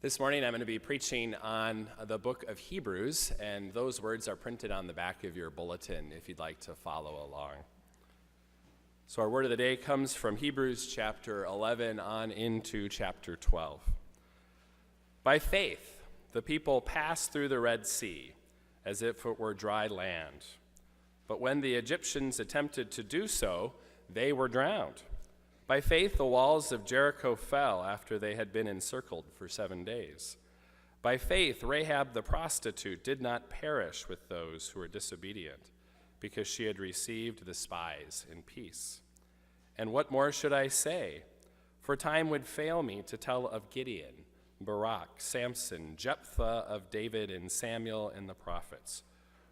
This morning I'm going to be preaching on the book of Hebrews, and those words are printed on the back of your bulletin if you'd like to follow along. So our word of the day comes from Hebrews chapter 11 on into chapter 12. By faith, the people passed through the Red Sea as if it were dry land. But when the Egyptians attempted to do so, they were drowned. By faith, the walls of Jericho fell after they had been encircled for 7 days. By faith, Rahab the prostitute did not perish with those who were disobedient, because she had received the spies in peace. And what more should I say? For time would fail me to tell of Gideon, Barak, Samson, Jephthah, of David and Samuel and the prophets,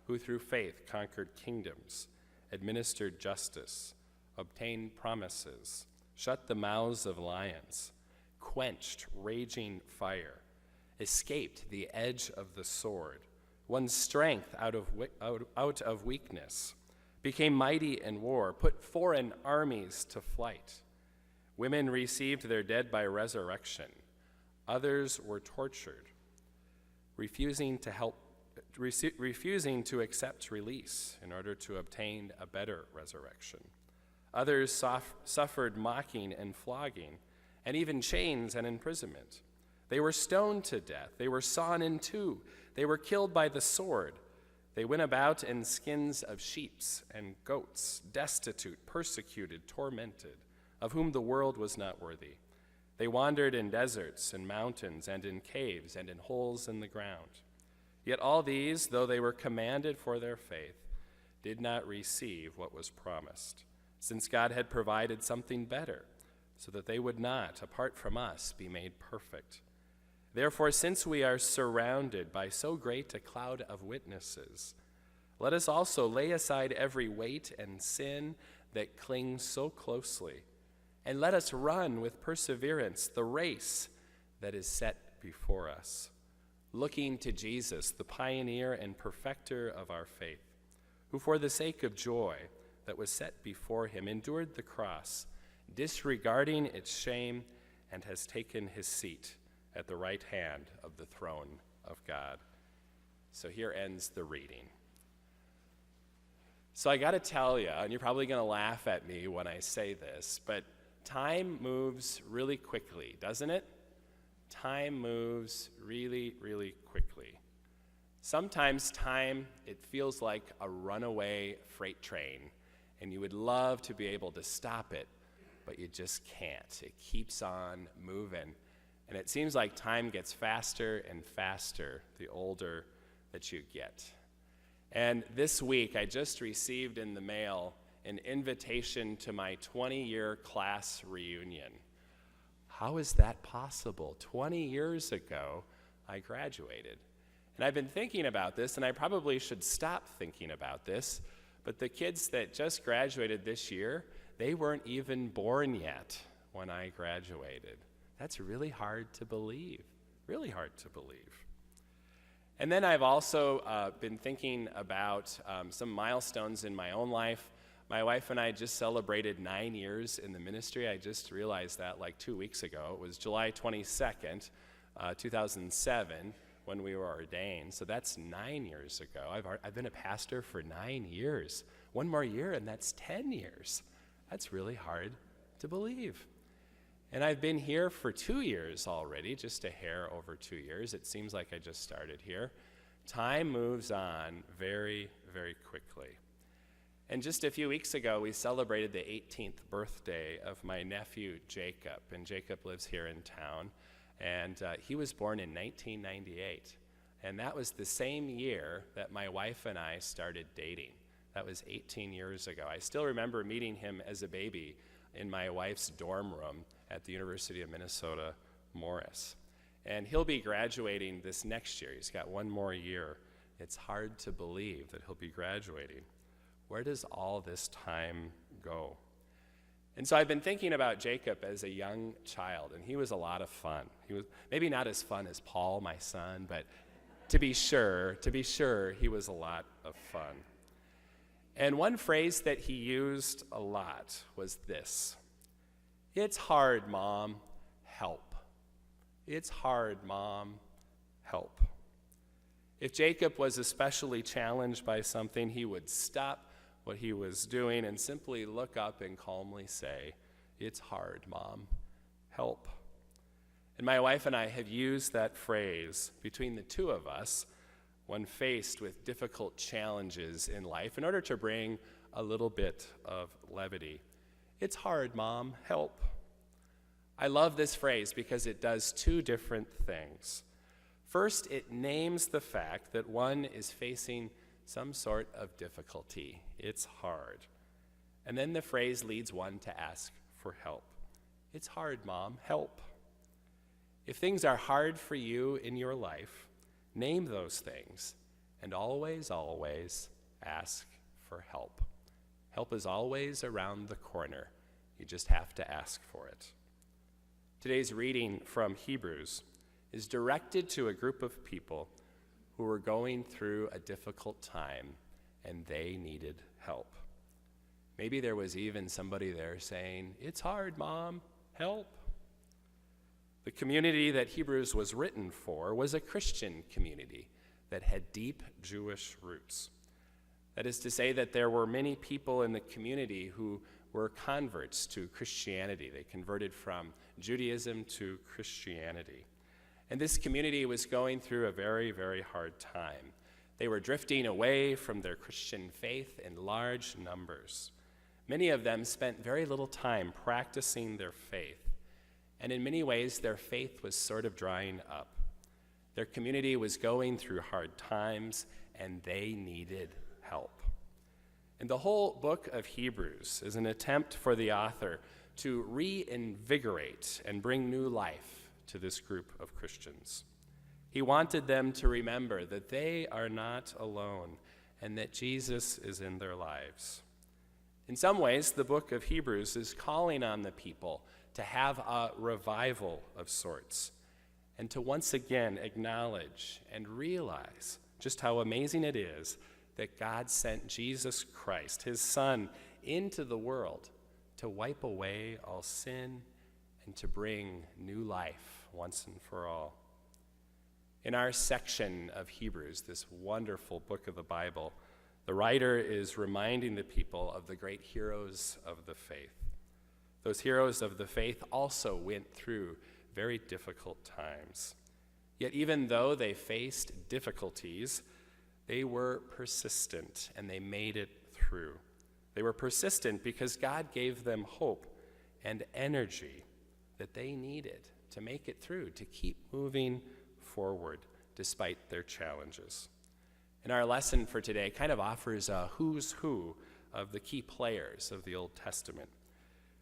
who through faith conquered kingdoms, administered justice, obtained promises, shut the mouths of lions, quenched raging fire, escaped the edge of the sword, won strength out of weakness, became mighty in war, put foreign armies to flight. Women received their dead by resurrection. Others were tortured, refusing to accept release in order to obtain a better resurrection. Others suffered mocking and flogging, and even chains and imprisonment. They were stoned to death. They were sawn in two. They were killed by the sword. They went about in skins of sheep and goats, destitute, persecuted, tormented, of whom the world was not worthy. They wandered in deserts and mountains and in caves and in holes in the ground. Yet all these, though they were commended for their faith, did not receive what was promised, since God had provided something better, so that they would not, apart from us, be made perfect. Therefore, since we are surrounded by so great a cloud of witnesses, let us also lay aside every weight and sin that clings so closely, and let us run with perseverance the race that is set before us, looking to Jesus, the pioneer and perfecter of our faith, who for the sake of joy that was set before him endured the cross, disregarding its shame, and has taken his seat at the right hand of the throne of God. So here ends the reading. So I got to tell you, and you're probably going to laugh at me when I say this, but time moves really quickly, doesn't it? Time moves really, really quickly. Sometimes time, it feels like a runaway freight train, and you would love to be able to stop it, but you just can't. It keeps on moving. And it seems like time gets faster and faster the older that you get. And this week, I just received in the mail an invitation to my 20-year class reunion. How is that possible? 20 years ago, I graduated. And I've been thinking about this, and I probably should stop thinking about this, but the kids that just graduated this year, they weren't even born yet when I graduated. That's really hard to believe, really hard to believe. And then I've also been thinking about some milestones in my own life. My wife and I just celebrated 9 years in the ministry. I just realized that like 2 weeks ago. It was July 22nd, 2007, when we were ordained. So that's 9 years ago. I've been a pastor for 9 years. One more year and that's 10 years. That's really hard to believe. And I've been here for 2 years already, just a hair over 2 years. It seems like I just started here. Time moves on very, very quickly. And just a few weeks ago, we celebrated the 18th birthday of my nephew, Jacob. And Jacob lives here in town. And he was born in 1998. And that was the same year that my wife and I started dating. That was 18 years ago. I still remember meeting him as a baby in my wife's dorm room at the University of Minnesota, Morris. And he'll be graduating this next year. He's got one more year. It's hard to believe that he'll be graduating. Where does all this time go? And so I've been thinking about Jacob as a young child, and he was a lot of fun. He was maybe not as fun as Paul, my son, but to be sure, he was a lot of fun. And one phrase that he used a lot was this: "It's hard, Mom, help." It's hard, Mom. Help. If Jacob was especially challenged by something, he would stop what he was doing and simply look up and calmly say, It's hard, Mom. Help. And my wife and I have used that phrase between the two of us when faced with difficult challenges in life in order to bring a little bit of levity. It's hard, Mom. Help. I love this phrase because it does two different things. First, it names the fact that one is facing some sort of difficulty. It's hard. And then the phrase leads one to ask for help. It's hard, Mom. Help. If things are hard for you in your life, name those things and always, always ask for help. Help is always around the corner. You just have to ask for it. Today's reading from Hebrews is directed to a group of people who were going through a difficult time and they needed help. Maybe there was even somebody there saying, It's hard, Mom. Help. The community that Hebrews was written for was a Christian community that had deep Jewish roots. That is to say that there were many people in the community who were converts to Christianity. They converted from Judaism to Christianity. And this community was going through a very, very hard time. They were drifting away from their Christian faith in large numbers. Many of them spent very little time practicing their faith. And in many ways, their faith was sort of drying up. Their community was going through hard times, and they needed help. And the whole book of Hebrews is an attempt for the author to reinvigorate and bring new life to this group of Christians. He wanted them to remember that they are not alone and that Jesus is in their lives. In some ways, the book of Hebrews is calling on the people to have a revival of sorts and to once again acknowledge and realize just how amazing it is that God sent Jesus Christ, his Son, into the world to wipe away all sin and to bring new life once and for all. In our section of Hebrews, this wonderful book of the Bible, the writer is reminding the people of the great heroes of the faith. Those heroes of the faith also went through very difficult times. Yet even though they faced difficulties, they were persistent and they made it through. They were persistent because God gave them hope and energy that they needed to make it through, to keep moving forward despite their challenges. And our lesson for today kind of offers a who's who of the key players of the Old Testament.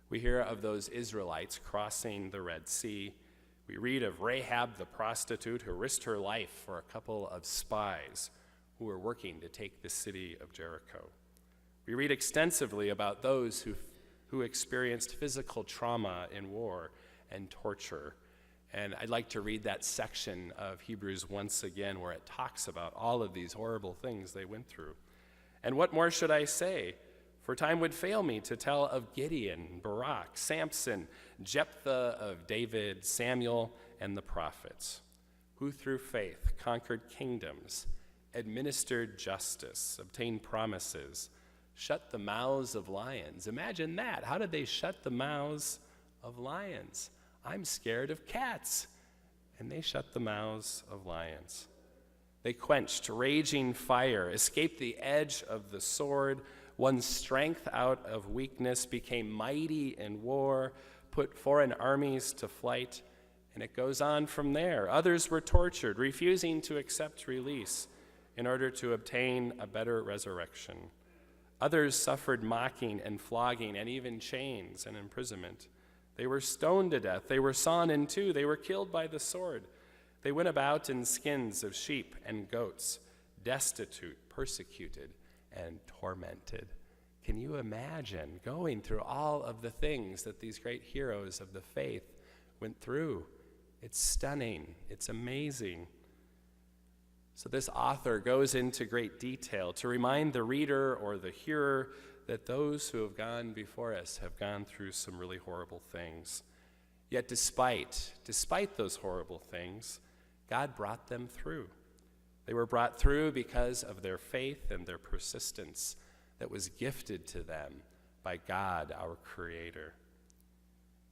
We hear of those Israelites crossing the Red Sea. We read of Rahab the prostitute who risked her life for a couple of spies who were working to take the city of Jericho. We read extensively about those who experienced physical trauma in war and torture. And I'd like to read that section of Hebrews once again where it talks about all of these horrible things they went through. And what more should I say? For time would fail me to tell of Gideon, Barak, Samson, Jephthah of David, Samuel, and the prophets, who through faith conquered kingdoms, administered justice, obtained promises, shut the mouths of lions. Imagine that. How did they shut the mouths of lions? I'm scared of cats. And they shut the mouths of lions. They quenched raging fire, escaped the edge of the sword, won strength out of weakness, became mighty in war, put foreign armies to flight, and it goes on from there. Others were tortured, refusing to accept release in order to obtain a better resurrection. Others suffered mocking and flogging and even chains and imprisonment. They were stoned to death. They were sawn in two. They were killed by the sword. They went about in skins of sheep and goats, destitute, persecuted, and tormented. Can you imagine going through all of the things that these great heroes of the faith went through? It's stunning. It's amazing. So this author goes into great detail to remind the reader or the hearer that those who have gone before us have gone through some really horrible things. Yet despite those horrible things, God brought them through. They were brought through because of their faith and their persistence that was gifted to them by God, our Creator.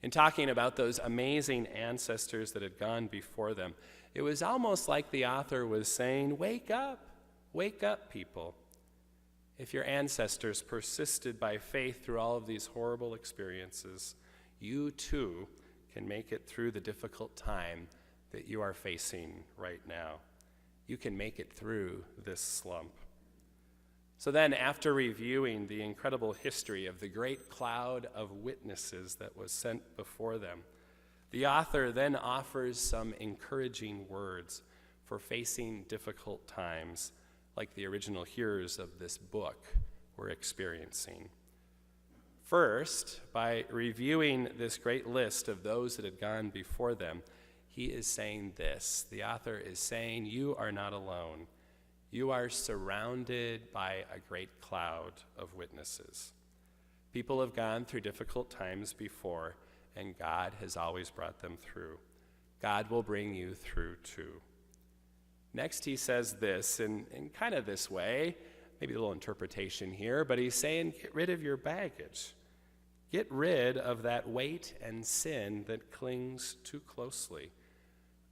In talking about those amazing ancestors that had gone before them, it was almost like the author was saying, wake up, people. If your ancestors persisted by faith through all of these horrible experiences, you too can make it through the difficult time that you are facing right now. You can make it through this slump. So then, after reviewing the incredible history of the great cloud of witnesses that was sent before them, the author then offers some encouraging words for facing difficult times like the original hearers of this book were experiencing. First, by reviewing this great list of those that had gone before them, he is saying this. The author is saying, you are not alone. You are surrounded by a great cloud of witnesses. People have gone through difficult times before, and God has always brought them through. God will bring you through too. Next, he says this in kind of this way, maybe a little interpretation here, but he's saying, get rid of your baggage. Get rid of that weight and sin that clings too closely.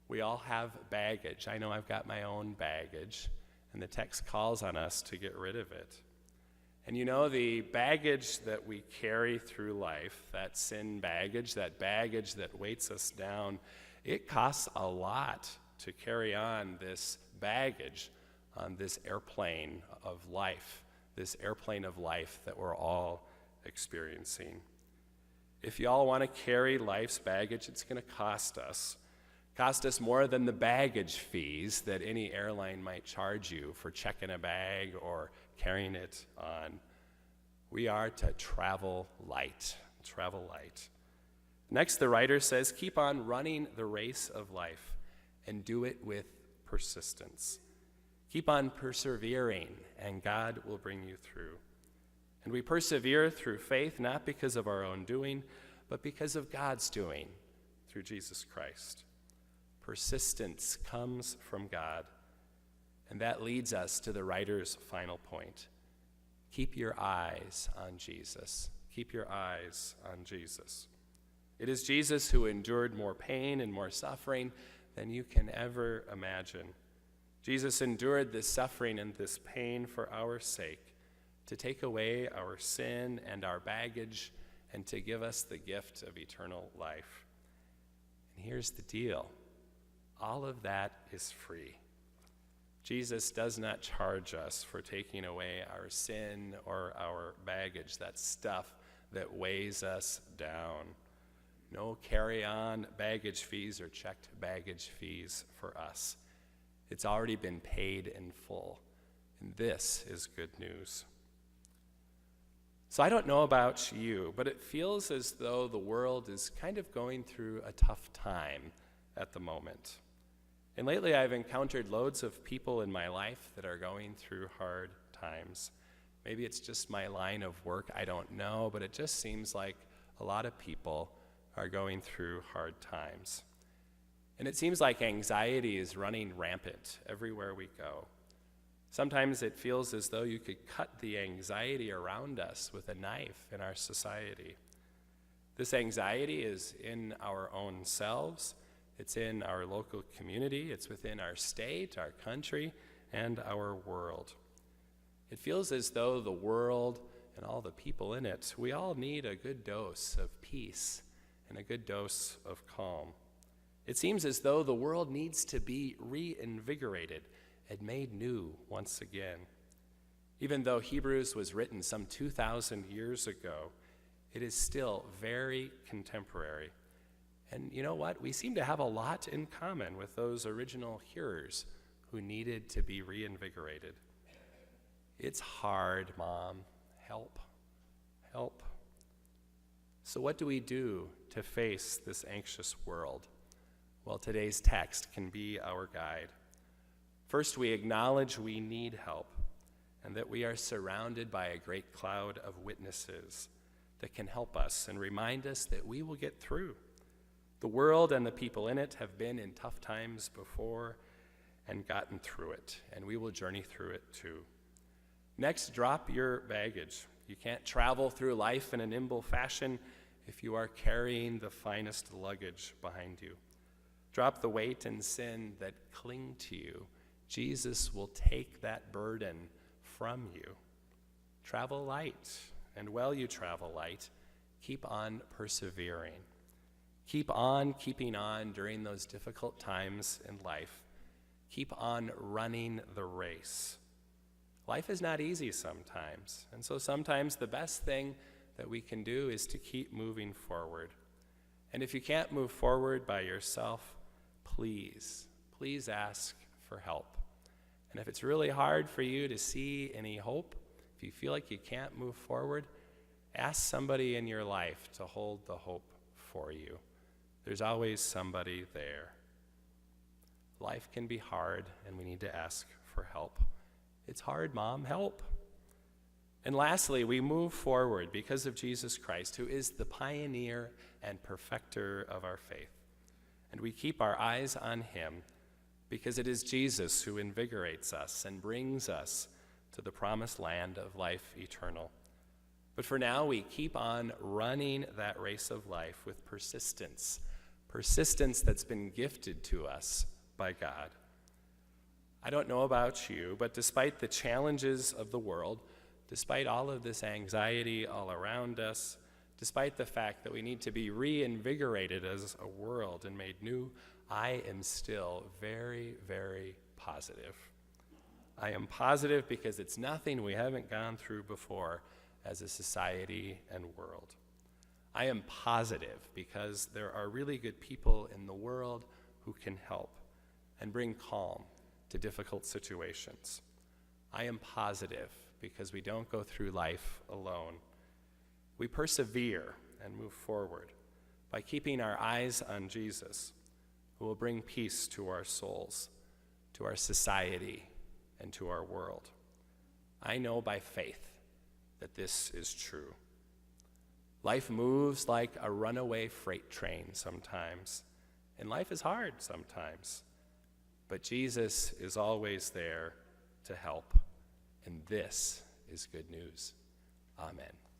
We all have baggage. I know I've got my own baggage, and the text calls on us to get rid of it. And you know, the baggage that we carry through life, that sin baggage, that baggage that weights us down, it costs a lot to carry on this baggage on this airplane of life that we're all experiencing. If you all want to carry life's baggage, it's going to cost us more than the baggage fees that any airline might charge you for checking a bag or carrying it on. We are to travel light. Next, the writer says, keep on running the race of life and do it with persistence. Keep on persevering, and God will bring you through. And we persevere through faith, not because of our own doing, but because of God's doing through Jesus Christ. Persistence comes from God, and that leads us to the writer's final point. Keep your eyes on Jesus. Keep your eyes on Jesus. It is Jesus who endured more pain and more suffering than you can ever imagine. Jesus endured this suffering and this pain for our sake, to take away our sin and our baggage and to give us the gift of eternal life. And here's the deal. All of that is free. Jesus does not charge us for taking away our sin or our baggage, that stuff that weighs us down. No carry-on baggage fees or checked baggage fees for us. It's already been paid in full, and this is good news. So I don't know about you, but it feels as though the world is kind of going through a tough time at the moment. And lately I've encountered loads of people in my life that are going through hard times. Maybe it's just my line of work, I don't know, but it just seems like a lot of people are going through hard times. And it seems like anxiety is running rampant everywhere we go. Sometimes it feels as though you could cut the anxiety around us with a knife in our society. This anxiety is in our own selves, it's in our local community, it's within our state, our country, and our world. It feels as though the world and all the people in it, we all need a good dose of peace and a good dose of calm. It seems as though the world needs to be reinvigorated and made new once again. Even though Hebrews was written some 2,000 years ago, it is still very contemporary. And you know what? We seem to have a lot in common with those original hearers who needed to be reinvigorated. It's hard, Mom. Help. So what do we do to face this anxious world? Well, today's text can be our guide. First, we acknowledge we need help and that we are surrounded by a great cloud of witnesses that can help us and remind us that we will get through. The world and the people in it have been in tough times before and gotten through it, and we will journey through it too. Next, drop your baggage. You can't travel through life in a nimble fashion if you are carrying the finest luggage behind you. Drop the weight and sin that cling to you. Jesus will take that burden from you. Travel light, and while you travel light, keep on persevering. Keep on keeping on during those difficult times in life. Keep on running the race. Life is not easy sometimes, and so sometimes the best thing that we can do is to keep moving forward. And if you can't move forward by yourself, please ask for help. And if it's really hard for you to see any hope, if you feel like you can't move forward, ask somebody in your life to hold the hope for you. There's always somebody there. Life can be hard, and we need to ask for help. It's hard, Mom, help. And lastly, we move forward because of Jesus Christ, who is the pioneer and perfecter of our faith. And we keep our eyes on him because it is Jesus who invigorates us and brings us to the promised land of life eternal. But for now, we keep on running that race of life with persistence that's been gifted to us by God. I don't know about you, but despite the challenges of the world, despite all of this anxiety all around us, despite the fact that we need to be reinvigorated as a world and made new, I am still very, very positive. I am positive because it's nothing we haven't gone through before as a society and world. I am positive because there are really good people in the world who can help and bring calm to difficult situations. I am positive because we don't go through life alone. We persevere and move forward by keeping our eyes on Jesus, who will bring peace to our souls, to our society, and to our world. I know by faith that this is true. Life moves like a runaway freight train sometimes, and life is hard sometimes. But Jesus is always there to help, and this is good news. Amen.